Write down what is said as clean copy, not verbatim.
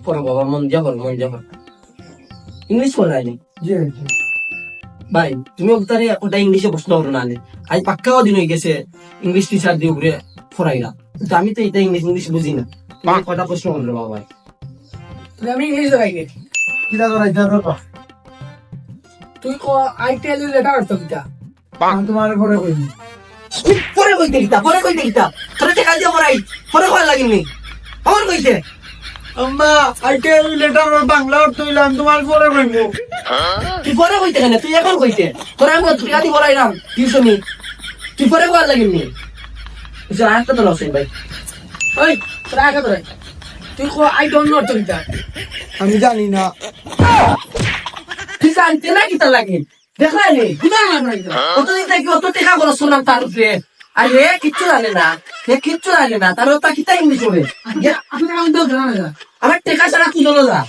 পড়ো বাবা, মন দিয়া পড়ো, মন দিয়া পড়ো। ইংলিশ পড়ায়নি জি ভাই, তুমি ওটারে ওটা ইংলিশে প্রশ্ন করো না নে। আজ পাক্কাও দিন হয়ে গেছে ইংলিশ টিচার দিয়ে উপরে পড়াইলা, কিন্তু আমি তো এটা ইংলিশ বুঝি না। তুমি কটা প্রশ্ন করলো বাবা ভাই? তুই আমি ইংলিশ ধরাই গে কিটা ধরাই যাবে তুই ক আই টেল ইউ লেটার অর্থ কিটা আমি তোমার পরে কইনি পরে কইতে গিতা, পরে কইতে গিতা, তোরে টাকা দিয়ে পড়াই, পরে কয় লাগিনি আমার কইতে। আম্মা I tell you letter Bangla অর্থ হইলো আমি তোমার পরে কইবো তুই পরে কইতে কেন, তুই এখন কইতে? তোরে আমি টাকা দিয়ে পড়াইলাম টিউশনি, তুই পরে কয় লাগিনি? আরেকটা তো লসেন ভাই। ওই তোরা আগে ধরাই তুই ক আই ডোন্ট নো অর্থ কিটা আমি জানি না তুই জানতে না কিতা লাগে দেখলা নি? কতদিন থেকে অত টাকা খরচ করলাম তার উপরে, আর হে কিচ্ছু জানে না, হে কিচ্ছু জানে না, তার তা কিতা ইংলিশ হবে? আপনি আমি তো জানা না আমার টাকা ছাড়া কি জন্য যা